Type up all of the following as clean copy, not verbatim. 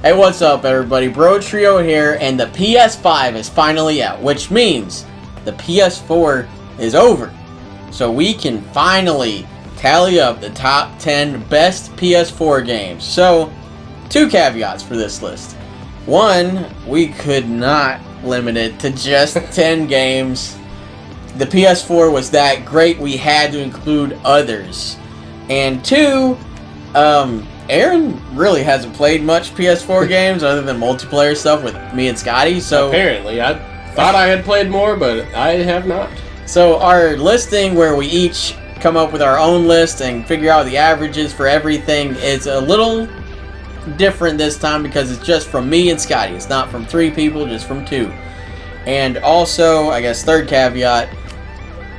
Hey, what's up everybody? Brotrio here, and the PS5 is finally out, which means the PS4 is over. So we can finally tally up the top 10 best PS4 games. So, two caveats for this list. One, we could not limit it to just 10 games. The PS4 was that great, we had to include others. And two, Aaron really hasn't played much PS4 games other than multiplayer stuff with me and Scotty, so... Apparently. I thought I had played more, but I have not. So our listing, where we each come up with our own list and figure out the averages for everything, is a little different this time because it's just from me and Scotty. It's not from 3 people, just from 2. And also, I guess third caveat,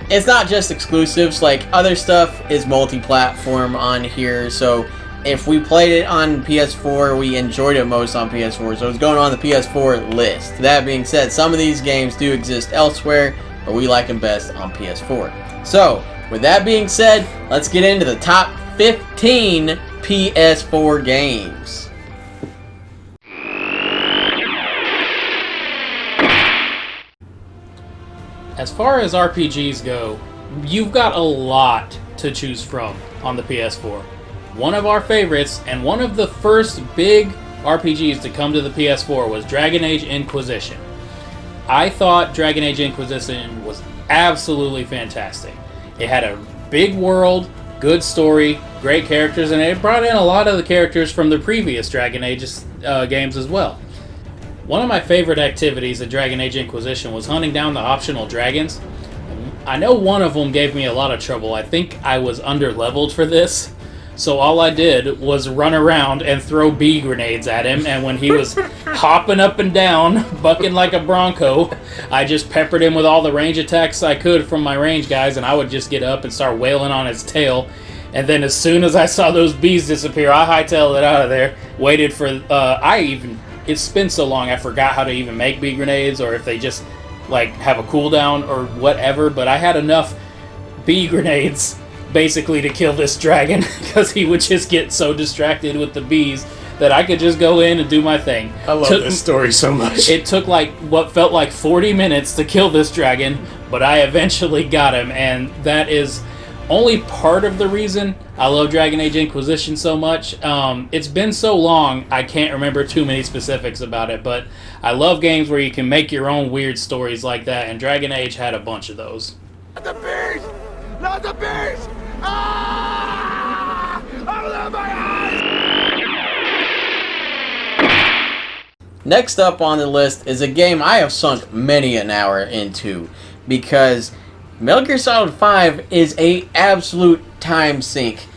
it's not just exclusives, like other stuff is multi-platform on here, so if we played it on PS4, we enjoyed it most on PS4, so it's going on the PS4 list. That being said, some of these games do exist elsewhere, but we like them best on PS4. So, with that being said, let's get into the top 15 PS4 games. As far as RPGs go, you've got a lot to choose from on the PS4. One of our favorites, and one of the first big RPGs to come to the PS4, was Dragon Age Inquisition. I thought Dragon Age Inquisition was absolutely fantastic. It had a big world, good story, great characters, and it brought in a lot of the characters from the previous Dragon Age games as well. One of my favorite activities at Dragon Age Inquisition was hunting down the optional dragons. I know one of them gave me a lot of trouble. I think I was under-leveled for this. So all I did was run around and throw bee grenades at him, and when he was hopping up and down, bucking like a bronco, I just peppered him with all the range attacks I could from my range guys, and I would just get up and start wailing on his tail. And then as soon as I saw those bees disappear, I hightailed it out of there, waited for... It's been so long I forgot how to even make bee grenades, or if they just like have a cooldown or whatever, but I had enough bee grenades basically to kill this dragon because he would just get so distracted with the bees that I could just go in and do my thing. I love this story so much. It took like what felt like 40 minutes to kill this dragon, but I eventually got him, and that is only part of the reason I love Dragon Age Inquisition so much. It's been so long, I can't remember too many specifics about it, but I love games where you can make your own weird stories like that, and Dragon Age had a bunch of those. Not the bees! Not the bees! Ah! Open my eyes! Next up on the list is a game I have sunk many an hour into, because Metal Gear Solid 5 is a absolute time sink.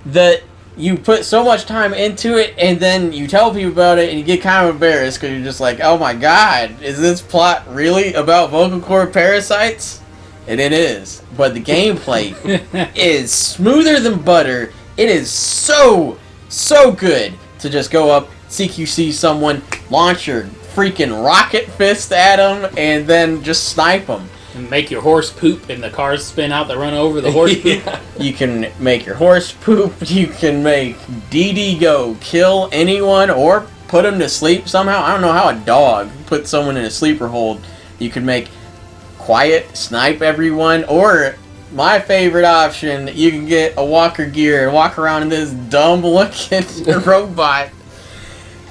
That you put so much time into it, and then you tell people about it, and you get kind of embarrassed because you're just like, oh my god, is this plot really about vocal cord parasites? And it is. But the gameplay is smoother than butter. It is so good to just go up, CQC someone, launch your freaking rocket fist at them, and then just snipe them. And make your horse poop and the cars spin out that run over the horse poop. Yeah. You can make your horse poop. You can make DD go kill anyone or put them to sleep somehow. I don't know how a dog put someone in a sleeper hold. You could make quiet snipe everyone, or my favorite option, you can get a walker gear and walk around in this dumb looking robot.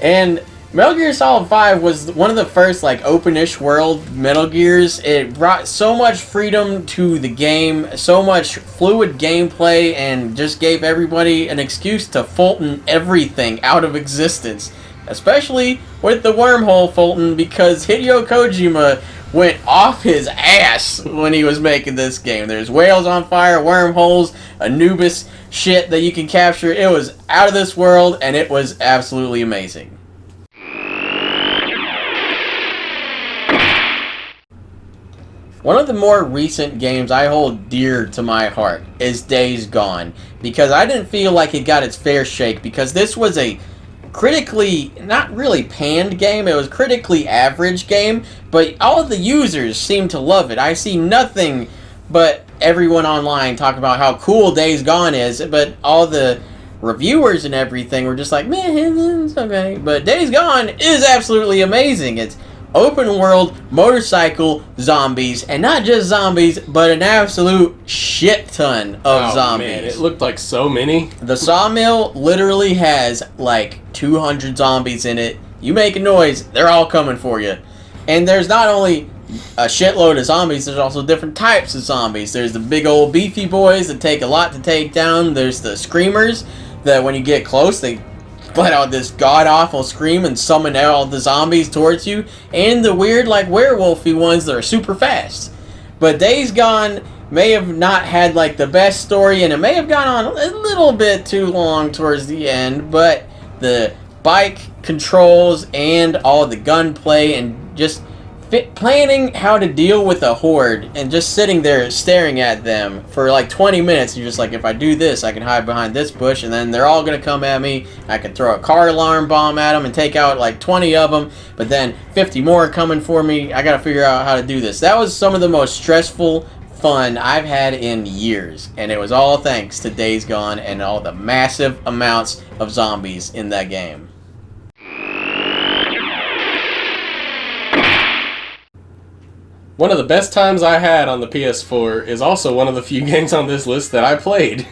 And Metal Gear Solid 5 was one of the first like open-ish world Metal Gears. It brought so much freedom to the game, so much fluid gameplay, and just gave everybody an excuse to Fulton everything out of existence. Especially with the wormhole Fulton, because Hideo Kojima went off his ass when he was making this game. There's whales on fire, wormholes, Anubis shit that you can capture. It was out of this world, and it was absolutely amazing. One of the more recent games I hold dear to my heart is Days Gone, because I didn't feel like it got its fair shake, because this was a critically, not really panned game, it was critically average game, but all of the users seem to love it. I see nothing but everyone online talk about how cool Days Gone is, but all the reviewers and everything were just like, man, it's okay. But Days Gone is absolutely amazing. It's open world, motorcycle, zombies, and not just zombies, but an absolute shit ton of zombies. Man, it looked like so many. The sawmill literally has like 200 zombies in it. You make a noise, they're all coming for you. And there's not only a shitload of zombies, there's also different types of zombies. There's the big old beefy boys that take a lot to take down. There's the screamers that when you get close, they let out this god-awful scream and summon all the zombies towards you. And the weird, like, werewolfy ones that are super fast. But Days Gone may have not had, like, the best story, and it may have gone on a little bit too long towards the end, but the bike controls and all the gunplay and just planning how to deal with a horde and just sitting there staring at them for like 20 minutes. You're just like, if I do this, I can hide behind this bush and then they're all going to come at me. I can throw a car alarm bomb at them and take out like 20 of them, but then 50 more are coming for me. I got to figure out how to do this. That was some of the most stressful fun I've had in years, and it was all thanks to Days Gone and all the massive amounts of zombies in that game. One of the best times I had on the PS4 is also one of the few games on this list that I played.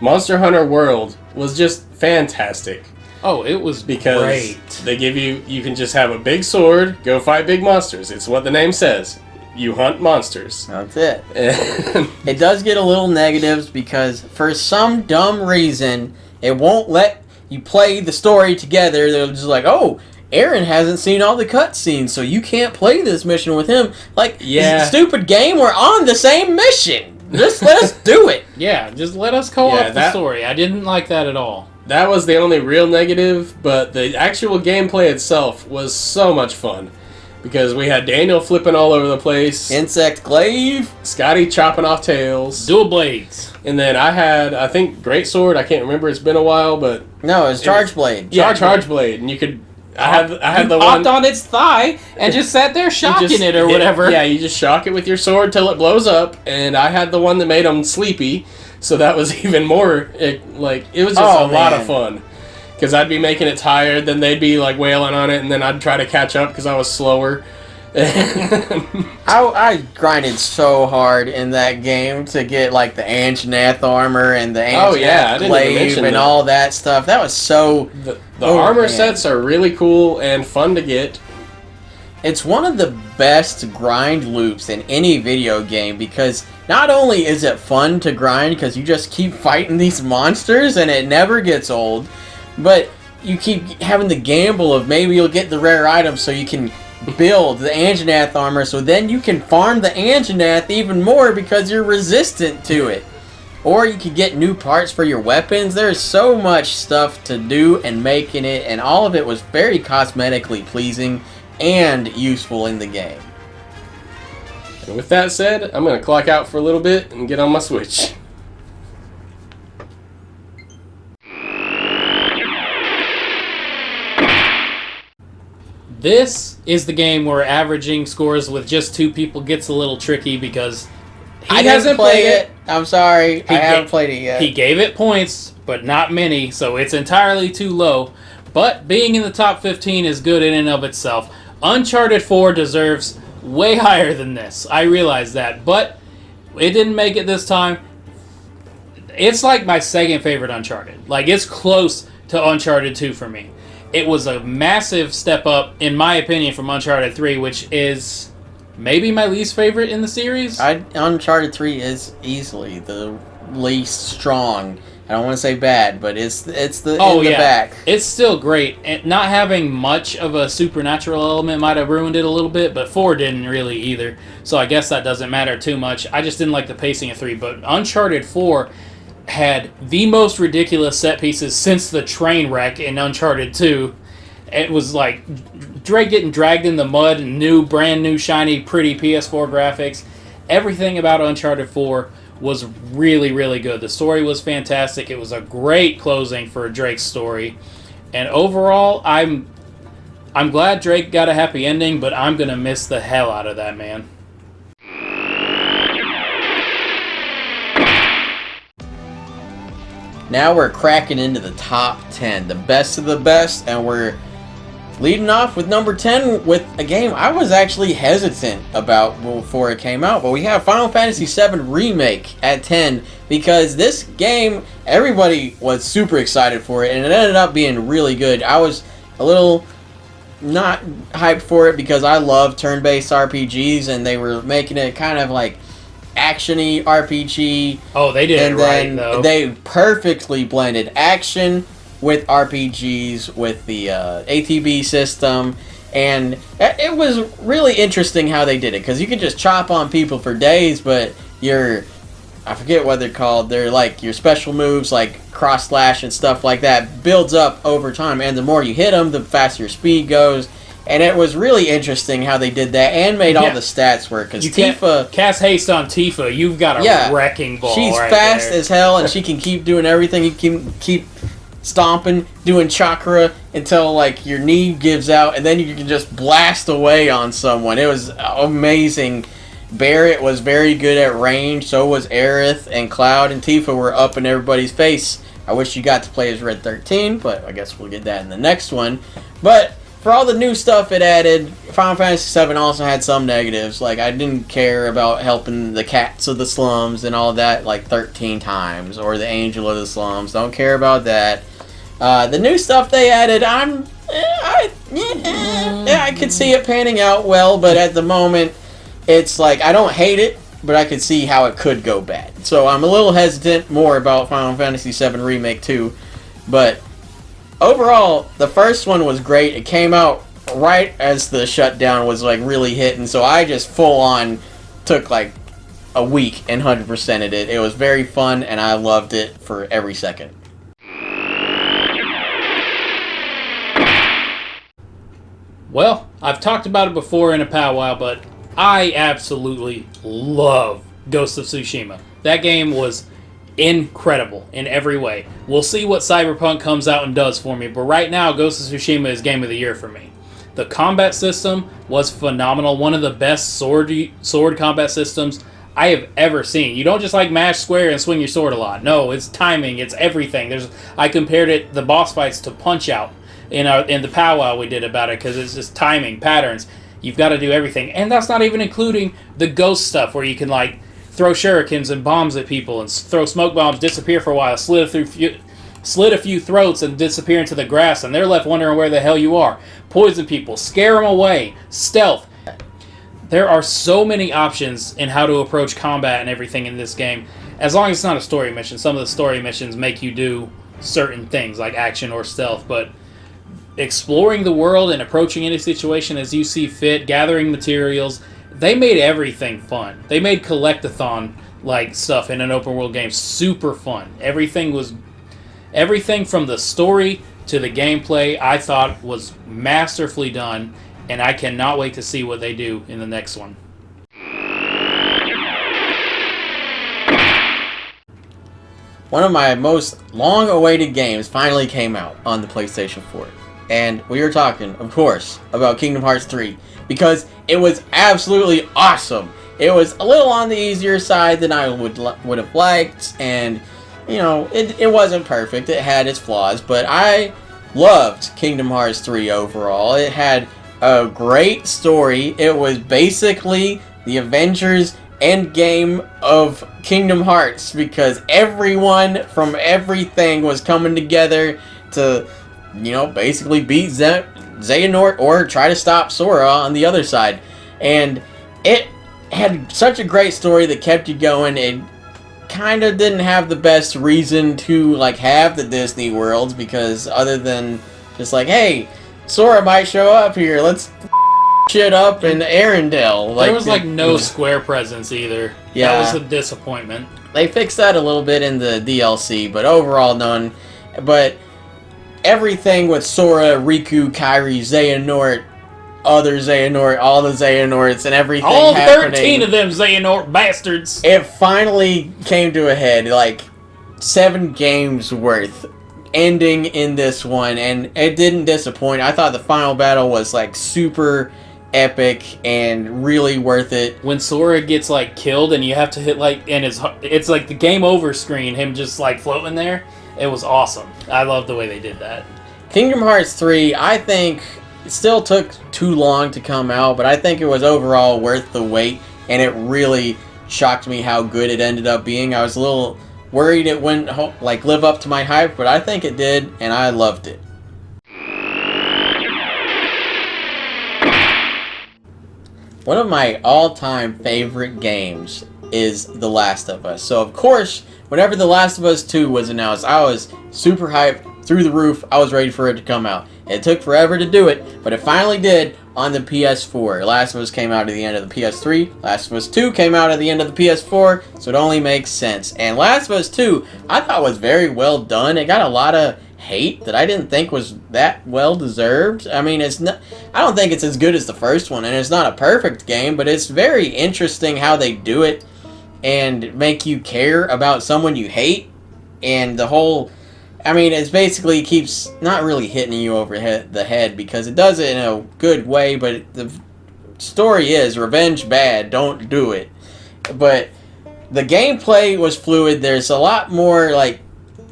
Monster Hunter World was just fantastic. Oh, it was because great. They give you can just have a big sword, go fight big monsters. It's what the name says. You hunt monsters. That's it. It does get a little negatives because for some dumb reason, it won't let you play the story together. They're just like, oh, Aaron hasn't seen all the cutscenes, so you can't play this mission with him. Like, yeah. Stupid game, we're on the same mission. Just let us do it. Yeah, just let us co-op the story. I didn't like that at all. That was the only real negative, but the actual gameplay itself was so much fun. Because we had Daniel flipping all over the place. Insect glaive. Scotty chopping off tails. Dual blades. And then I had, I think, Greatsword. I can't remember. It's been a while, but... No, it was Charge Blade. Yeah, Charge Blade. And you could... I had the one... popped on its thigh and just sat there shocking it or whatever. Yeah, you just shock it with your sword till it blows up. And I had the one that made them sleepy. So that was even more... It was just a lot of fun. Because I'd be making it tired, then they'd be like wailing on it, and then I'd try to catch up because I was slower. I grinded so hard in that game to get like the Anjanath armor and the Anjanath glaive and all that stuff. That was so... The armor sets are really cool and fun to get. It's one of the best grind loops in any video game because not only is it fun to grind because you just keep fighting these monsters and it never gets old, but you keep having the gamble of maybe you'll get the rare item so you can build the Anjanath armor so then you can farm the Anjanath even more because you're resistant to it. Or you can get new parts for your weapons. There's so much stuff to do and make in it, and all of it was very cosmetically pleasing and useful in the game. And with that said, I'm going to clock out for a little bit and get on my Switch. This is the game where averaging scores with just two people gets a little tricky because I hasn't played it. I'm sorry. I haven't played it yet. He gave it points, but not many, so it's entirely too low. But being in the top 15 is good in and of itself. Uncharted 4 deserves way higher than this. I realize that, but it didn't make it this time. It's like my second favorite Uncharted. Like, it's close to Uncharted 2 for me. It was a massive step up, in my opinion, from Uncharted 3, which is maybe my least favorite in the series. Uncharted 3 is easily the least strong. I don't want to say bad, but it's the back. It's still great. And not having much of a supernatural element might have ruined it a little bit, but 4 didn't really either. So I guess that doesn't matter too much. I just didn't like the pacing of 3, but Uncharted 4 had the most ridiculous set pieces since the train wreck in Uncharted 2. It was like Drake getting dragged in the mud and brand new, shiny, pretty PS4 graphics. Everything about Uncharted 4 was really, really good. The story was fantastic. It was a great closing for Drake's story. And overall, I'm glad Drake got a happy ending, but I'm going to miss the hell out of that man. now we're cracking into the top 10, the best of the best, and we're leading off with number 10 with a game I was actually hesitant about before it came out, but we have Final Fantasy VII Remake at 10 because this game, everybody was super excited for it, and it ended up being really good. I was a little not hyped for it because I love turn-based RPGs, and they were making it kind of like action-y RPG. Oh, they did and it right, then though. They perfectly blended action with RPGs, with the ATB system, and it was really interesting how they did it, because you could just chop on people for days, but I forget what they're called, they're like your special moves, like cross slash and stuff like that, builds up over time, and the more you hit them, the faster your speed goes. And it was really interesting how they did that and made all the stats work. Because Tifa... Cast haste on Tifa, you've got a wrecking ball. She's right fast there. as hell, and she can keep doing everything. You can keep stomping, doing chakra until like your knee gives out, and then you can just blast away on someone. It was amazing. Barrett was very good at range, so was Aerith, and Cloud and Tifa were up in everybody's face. I wish you got to play as Red 13, but I guess we'll get that in the next one. But for all the new stuff it added, Final Fantasy VII also had some negatives. Like, I didn't care about helping the cats of the slums and all that like 13 times, or the angel of the slums. Don't care about that. The new stuff they added, I could see it panning out well, but at the moment, it's like, I don't hate it, but I could see how it could go bad. So I'm a little hesitant more about Final Fantasy VII Remake 2, but overall, the first one was great. It came out right as the shutdown was like really hitting, so I just full on took like a week and 100%ed it. It was very fun, and I loved it for every second. Well, I've talked about it before in a powwow, but I absolutely love Ghost of Tsushima. That game was incredible in every way. We'll see what Cyberpunk comes out and does for me, but right now, Ghost of Tsushima is Game of the Year for me. The combat system was phenomenal. One of the best sword combat systems I have ever seen. You don't just like mash square and swing your sword a lot. No, it's timing. It's everything. I compared the boss fights to Punch-Out in the powwow we did about it, because it's just timing, patterns. You've got to do everything. And that's not even including the ghost stuff where you can like throw shurikens and bombs at people and throw smoke bombs, disappear for a while, slit a few throats and disappear into the grass, and they're left wondering where the hell you are. Poison people, scare them away, stealth. There are so many options in how to approach combat and everything in this game. As long as it's not a story mission. Some of the story missions make you do certain things like action or stealth, but exploring the world and approaching any situation as you see fit, gathering materials, they made everything fun. They made collectathon like stuff in an open world game super fun. Everything from the story to the gameplay I thought was masterfully done, and I cannot wait to see what they do in the next one. One of my most long-awaited games finally came out on the PlayStation 4. And we were talking, of course, about Kingdom Hearts 3, because it was absolutely awesome. It was a little on the easier side than I would have liked, and, you know, it wasn't perfect. It had its flaws, but I loved Kingdom Hearts 3 overall. It had a great story. It was basically the Avengers Endgame of Kingdom Hearts, because everyone from everything was coming together to, you know, basically beat Xehanort or try to stop Sora on the other side. And it had such a great story that kept you going. It kind of didn't have the best reason to, like, have the Disney worlds, because other than just like, hey, Sora might show up here, let's shit up in Arendelle. There was like no Square presence either. Yeah. That was a disappointment. They fixed that a little bit in the DLC, but overall none. But everything with Sora, Riku, Kairi, Xehanort, other Xehanort, all the Xehanorts, and everything all happening. 13 of them Xehanort bastards! It finally came to a head, like 7 games worth ending in this one, and it didn't disappoint. I thought the final battle was like super epic and really worth it. When Sora gets like killed and you have to hit like, and it's like the game over screen, him just like floating there, It was awesome. I love the way they did that. Kingdom Hearts 3, I think it still took too long to come out, but I think it was overall worth the wait, and it really shocked me how good it ended up being. I was a little worried it wouldn't live up to my hype, but I think it did, and I loved it. One of my all-time favorite games is The Last of Us. So, of course, whenever The Last of Us 2 was announced, I was super hyped, through the roof. I was ready for it to come out. It took forever to do it, but it finally did on the PS4. Last of Us came out at the end of the PS3. Last of Us 2 came out at the end of the PS4, so it only makes sense. And Last of Us 2, I thought was very well done. It got a lot of hate that I didn't think was that well deserved. I mean, it's not. I don't think it's as good as the first one, and it's not a perfect game, but it's very interesting how they do it and make you care about someone you hate, and the whole. I mean, it basically keeps not really hitting you over the head because it does it in a good way, but the story is revenge bad, don't do it. But the gameplay was fluid. There's a lot more, like,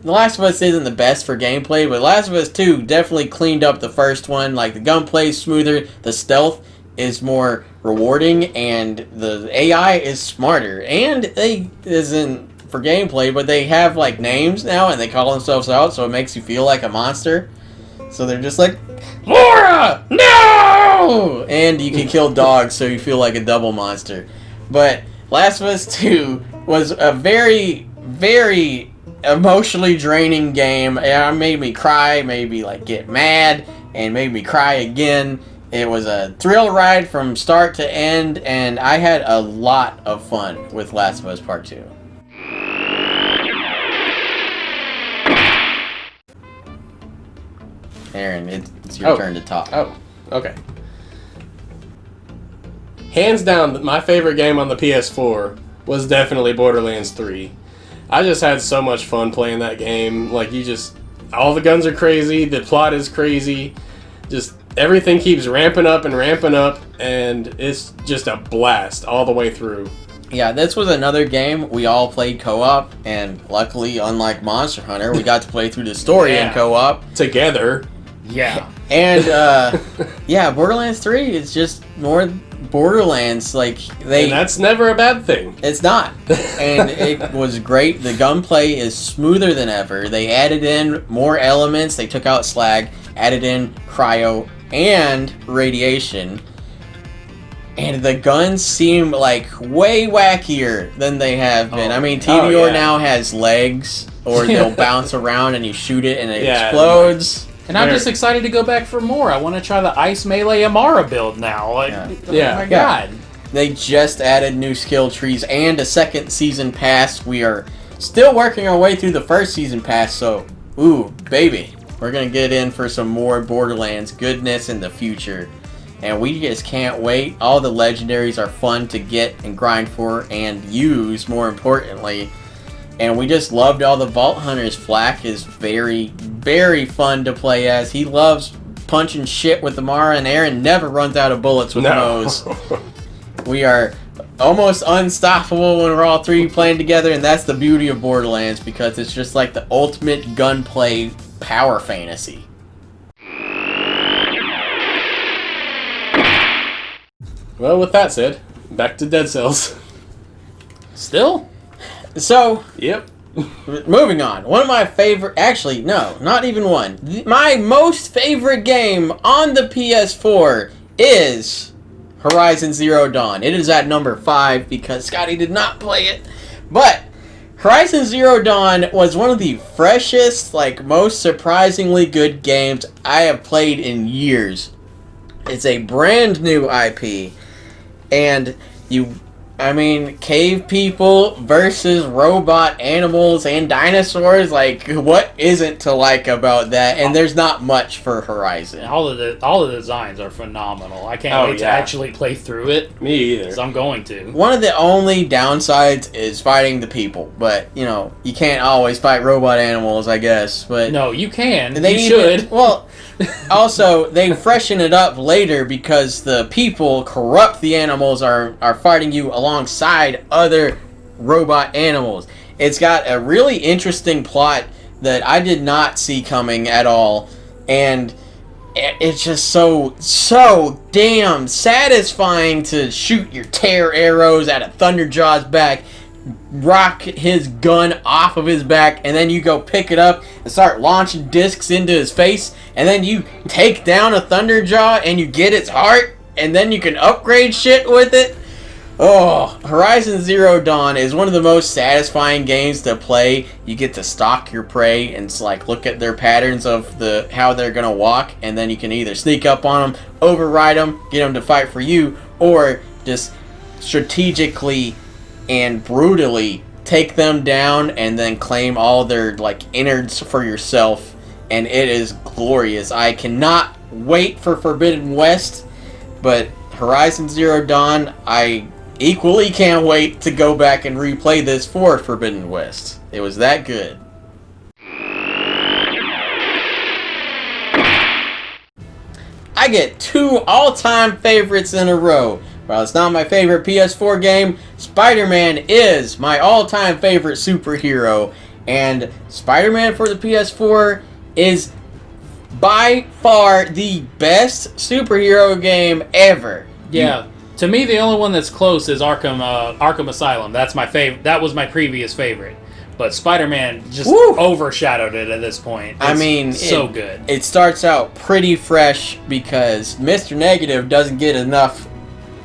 The Last of Us isn't the best for gameplay, but Last of Us 2 definitely cleaned up the first one. Like, the gunplay is smoother, the stealth is more rewarding, and the AI is smarter. And they isn't for gameplay, but they have like names now and they call themselves out, so it makes you feel like a monster. So they're just like, Laura, no! And you can kill dogs, so you feel like a double monster. But Last of Us 2 was a very, very emotionally draining game. It made me cry, made me like get mad, and made me cry again. It was a thrill ride from start to end, and I had a lot of fun with Last of Us Part 2. Aaron, it's your turn to talk. Oh, okay. Hands down, my favorite game on the PS4 was definitely Borderlands 3. I just had so much fun playing that game. Like, all the guns are crazy, the plot is crazy, just everything keeps ramping up, and it's just a blast all the way through. Yeah, this was another game we all played co-op, and luckily, unlike Monster Hunter, we got to play through the story in co-op. Together. Yeah. And, yeah, Borderlands 3 is just more Borderlands. Like, and that's never a bad thing. It's not. And it was great. The gunplay is smoother than ever. They added in more elements. They took out slag, added in cryo and radiation. And the guns seem like way wackier than they have been. I mean, TDR now has legs, or they'll bounce around and you shoot it and it explodes. And I'm just excited to go back for more. I want to try the Ice Melee Amara build now. Like, oh my god. They just added new skill trees and a second season pass. We are still working our way through the first season pass, so, ooh, baby. We're going to get in for some more Borderlands goodness in the future. And we just can't wait. All the legendaries are fun to get and grind for and use, more importantly. And we just loved all the Vault Hunters. Flack is very, very fun to play as. He loves punching shit with Amara, and Aaron never runs out of bullets with Moze. We are almost unstoppable when we're all three playing together, and that's the beauty of Borderlands, because it's just like the ultimate gunplay power fantasy. Well, with that said, back to Dead Cells. Still? So, yep. Moving on. One of my favorite... Actually, no, not even one. My most favorite game on the PS4 is Horizon Zero Dawn. It is at number 5 because Scotty did not play it. But Horizon Zero Dawn was one of the freshest, most surprisingly good games I have played in years. It's a brand new IP. And cave people versus robot animals and dinosaurs, what isn't to like about that? And there's not much for Horizon. All of the designs are phenomenal. I can't wait to actually play through it. Me either. Because I'm going to. One of the only downsides is fighting the people, but, you can't always fight robot animals, I guess. But no, you can. You should. Also, they freshen it up later because the people corrupt the animals are fighting you alongside other robot animals. It's got a really interesting plot that I did not see coming at all, and it's just so damn satisfying to shoot your tear arrows at a Thunderjaw's back, rock his gun off of his back, and then you go pick it up and start launching discs into his face, and then you take down a Thunderjaw and you get its heart, and then you can upgrade shit with it. Oh, Horizon Zero Dawn is one of the most satisfying games to play. You get to stalk your prey and like look at their patterns of how they're gonna walk, and then you can either sneak up on them, override them, get them to fight for you, or just strategically and brutally take them down and then claim all their like innards for yourself, and it is glorious. I cannot wait for Forbidden West, but Horizon Zero Dawn, I equally can't wait to go back and replay this for Forbidden West. It was that good. I get 2 all-time favorites in a row. While it's not my favorite PS4 game, Spider-Man is my all-time favorite superhero. And Spider-Man for the PS4 is by far the best superhero game ever. Yeah. To me, the only one that's close is Arkham Asylum. That's my favorite. That was my previous favorite. But Spider-Man just overshadowed it at this point. It's so good. It starts out pretty fresh because Mr. Negative doesn't get enough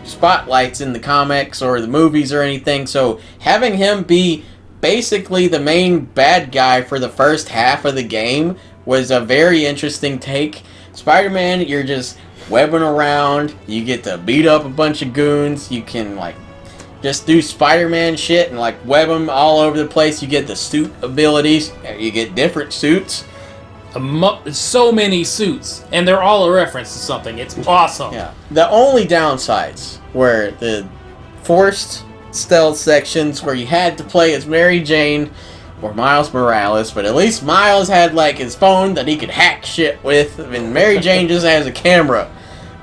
spotlights in the comics or the movies or anything. So having him be basically the main bad guy for the first half of the game was a very interesting take. Spider-Man, you're just webbing around, you get to beat up a bunch of goons, you can like just do Spider-Man shit and like web them all over the place. You get the suit abilities, you get different suits. So many suits, and they're all a reference to something. It's awesome. Yeah. The only downsides were the forced stealth sections where you had to play as Mary Jane or Miles Morales, but at least Miles had like his phone that he could hack shit with, and Mary Jane just has a camera.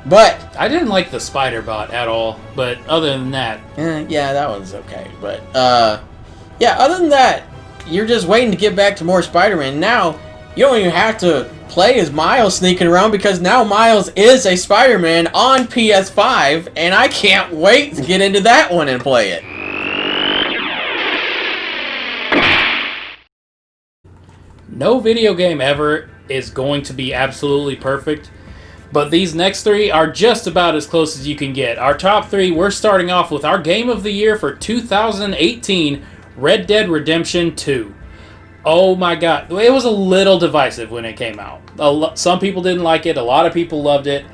But I didn't like the spider bot at all, but other than that, yeah, that one's okay. But yeah, other than that, you're just waiting to get back to more Spider-Man. Now you don't even have to play as Miles sneaking around because now Miles is a Spider-Man on PS5, and I can't wait to get into that one and play it. No video game ever is going to be absolutely perfect, but these next 3 are just about as close as you can get. Our top 3, we're starting off with our Game of the Year for 2018, Red Dead Redemption 2. Oh my god, it was a little divisive when it came out. Some people didn't like it, a lot of people loved it.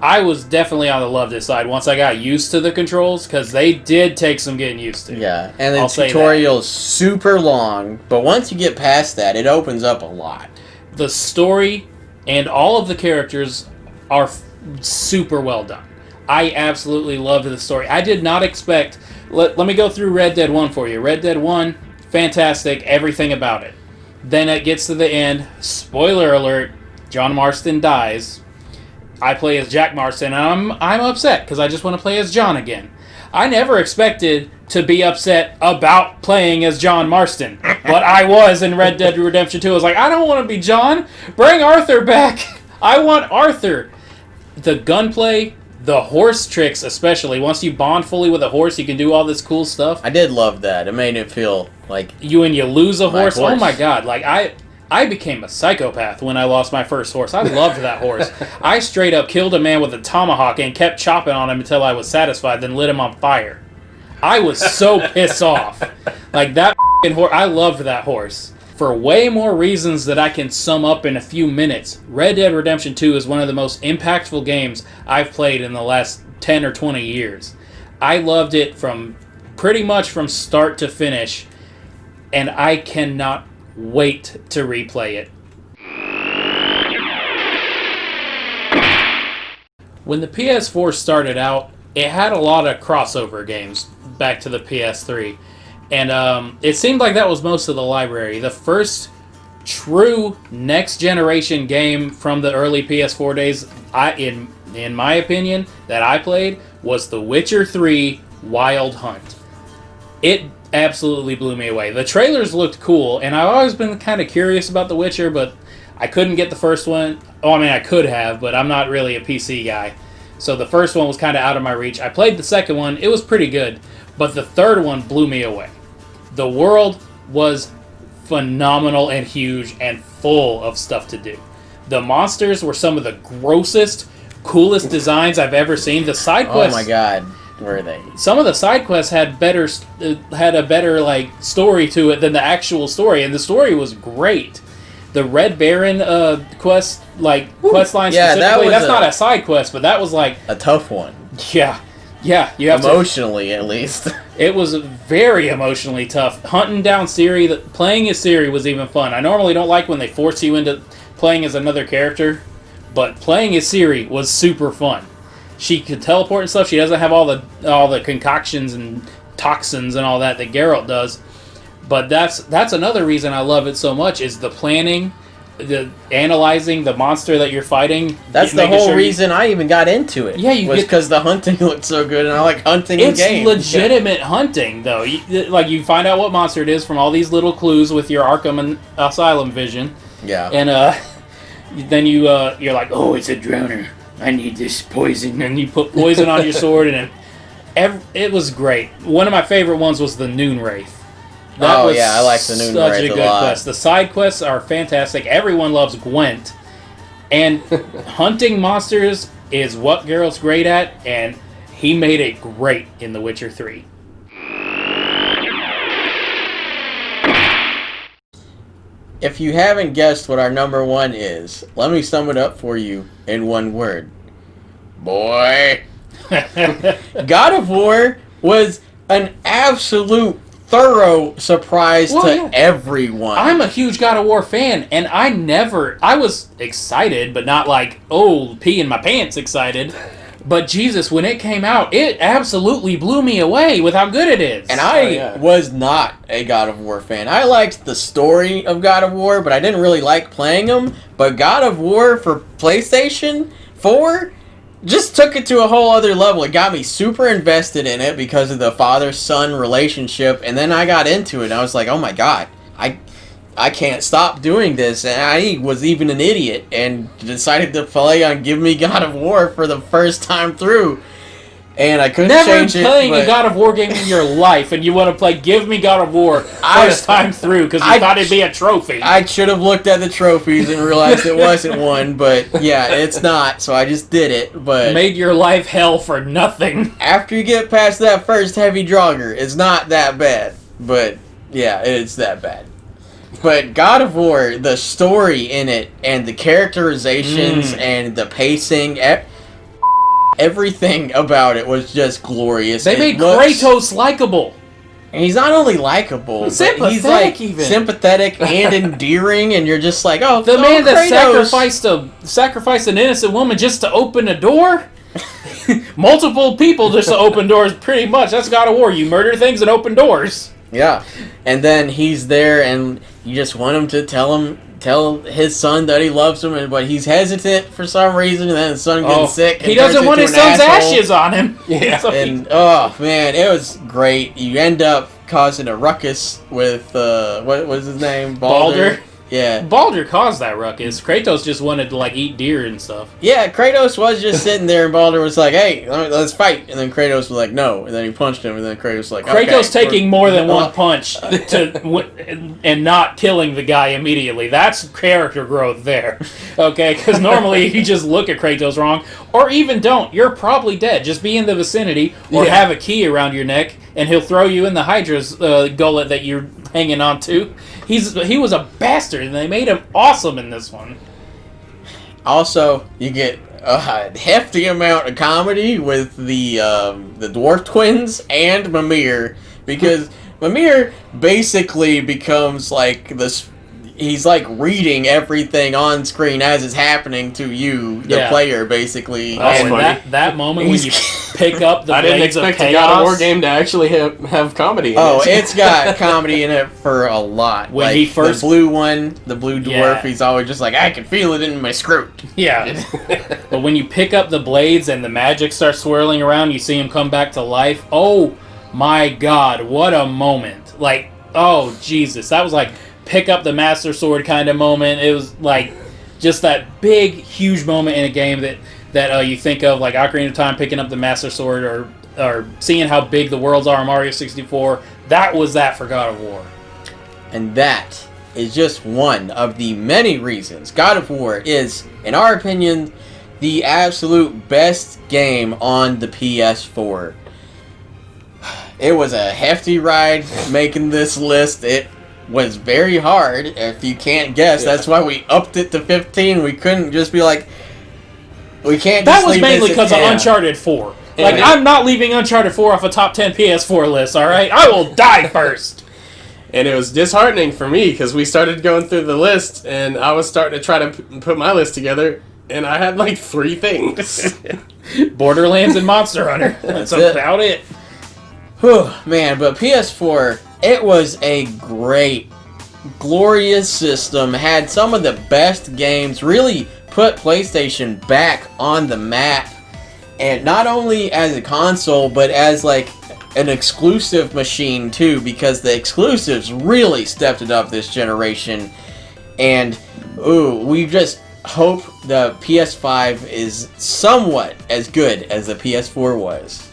I was definitely on the loved it side once I got used to the controls, because they did take some getting used to. Yeah, and the tutorial's super long, but once you get past that, it opens up a lot. The story and all of the characters are super well done. I absolutely loved the story. I did not expect... Let me go through Red Dead 1 for you. Red Dead 1, fantastic, everything about it. Then it gets to the end, spoiler alert, John Marston dies. I play as Jack Marston, and I'm upset because I just want to play as John again. I never expected to be upset about playing as John Marston, but I was in Red Dead Redemption 2. I was like, I don't want to be John. Bring Arthur back. I want Arthur. The gunplay, the horse tricks especially. Once you bond fully with a horse, you can do all this cool stuff. I did love that. It made it feel like... You lose a horse. Oh my god. Like, I became a psychopath when I lost my first horse. I loved that horse. I straight up killed a man with a tomahawk and kept chopping on him until I was satisfied, then lit him on fire. I was so pissed off. Like, that horse, I loved that horse. For way more reasons that I can sum up in a few minutes, Red Dead Redemption 2 is one of the most impactful games I've played in the last 10 or 20 years. I loved it from pretty much from start to finish, and I cannot wait to replay it. When the PS4 started out, it had a lot of crossover games back to the PS3. And it seemed like that was most of the library. The first true next-generation game from the early PS4 days, in my opinion, that I played, was The Witcher 3 Wild Hunt. It absolutely blew me away. The trailers looked cool, and I've always been kind of curious about The Witcher, but I couldn't get the first one. Oh, I mean, I could have, but I'm not really a PC guy. So the first one was kind of out of my reach. I played the second one. It was pretty good, but the third one blew me away. The world was phenomenal and huge and full of stuff to do. The monsters were some of the grossest, coolest designs I've ever seen. The side quests... Oh my god, were they? Some of the side quests had a better like story to it than the actual story, and the story was great. The Red Baron quest line specifically, that's not a side quest, but that was like a tough one. Yeah, you have emotionally at least. It was very emotionally tough. Hunting down Ciri, playing as Ciri was even fun. I normally don't like when they force you into playing as another character, but playing as Ciri was super fun. She could teleport and stuff. She doesn't have all the concoctions and toxins and all that Geralt does. But that's another reason I love it so much is the planning, the analyzing the monster that you're fighting. That's the whole reason I even got into it. Yeah, was because the hunting looked so good, and I like hunting in games. It's legitimate hunting, though. You find out what monster it is from all these little clues with your Arkham Asylum vision. Yeah. And then you're like, oh, it's a drowner. I need this poison, and you put poison on your sword, and it was great. One of my favorite ones was the Noon Wraith. I like the Noon Wraith such a good quest. The side quests are fantastic. Everyone loves Gwent. And hunting monsters is what Geralt's great at, and he made it great in The Witcher 3. If you haven't guessed what our number one is, let me sum it up for you in one word. Boy. God of War was an absolute thorough surprise to everyone. I'm a huge God of War fan, and I was excited, but not like, oh, pee in my pants excited. But Jesus, when it came out, it absolutely blew me away with how good it is. And I was not a God of War fan. I liked the story of God of War, but I didn't really like playing them. But God of War for PlayStation 4 just took it to a whole other level. It got me super invested in it because of the father-son relationship, and then I got into it, and I was like, oh my god, I can't stop doing this, and I was even an idiot, and decided to play on Give Me God of War for the first time through, and I couldn't change it. Never playing a God of War game in your life, and you want to play Give Me God of War first time through, because you thought it'd be a trophy. I should have looked at the trophies and realized it wasn't one, but yeah, it's not, so I just did it, but... Made your life hell for nothing. After you get past that first heavy draugr, it's not that bad, but yeah, it's that bad. But God of War, the story in it, and the characterizations, and the pacing... Everything about it was just glorious. They made Kratos likable. And he's not only likable, but he's like sympathetic and endearing, and you're just like, oh, the man that Kratos. sacrificed an innocent woman just to open a door. Multiple people just to open doors. Pretty much, that's God of War. You murder things and open doors. Yeah, and then he's there, and you just want him to tell his son that he loves him, but he's hesitant for some reason, and then his son gets sick. He doesn't want his son's ashes on him. Yeah, and oh man, it was great. You end up causing a ruckus with what was his name? Baldur. Yeah, Baldur caused that ruckus. Kratos just wanted to like eat deer and stuff. Yeah, Kratos was just sitting there, and Baldur was like, "Hey, let's fight." And then Kratos was like, "No," and then he punched him, and then Kratos was like, "Kratos taking more than one punch and not killing the guy immediately. That's character growth there, okay? Because normally you just look at Kratos wrong, or even don't. You're probably dead. Just be in the vicinity, or have a key around your neck, and he'll throw you in the Hydra's gullet that you're hanging on to." He was a bastard, and they made him awesome in this one. Also, you get a hefty amount of comedy with the dwarf twins and Mimir, because Mimir basically becomes like this. He's like reading everything on screen as it's happening to you, the player, basically. That's funny. That moment when you pick up the I didn't expect a God of War game to actually have comedy in it. It's got comedy in it for a lot. When like he first... the blue one, the blue dwarf, he's always just like, I can feel it in my scrot. Yeah. But when you pick up the blades and the magic starts swirling around, you see him come back to life. Oh my god, what a moment. Like, oh, Jesus. That was like pick up the Master Sword kind of moment. It was like just that big, huge moment in a game that you think of, like Ocarina of Time picking up the Master Sword or seeing how big the worlds are in Mario 64. That was that for God of War. And that is just one of the many reasons God of War is, in our opinion, the absolute best game on the PS4. It was a hefty ride making this list. It was very hard, if you can't guess. Yeah. That's why we upped it to 15. We couldn't just be like, we can't just That was mainly because of Uncharted 4. Like, I'm not leaving Uncharted 4 off a top 10 PS4 list, alright? I will die first! And it was disheartening for me, because we started going through the list, and I was starting to try to put my list together, and I had like 3 things. Borderlands and Monster Hunter. That's about it. Whew, man, but PS4, it was a great, glorious system. Had some of the best games, really put PlayStation back on the map. And not only as a console, but as like an exclusive machine too, because the exclusives really stepped it up this generation. And we just hope the PS5 is somewhat as good as the PS4 was.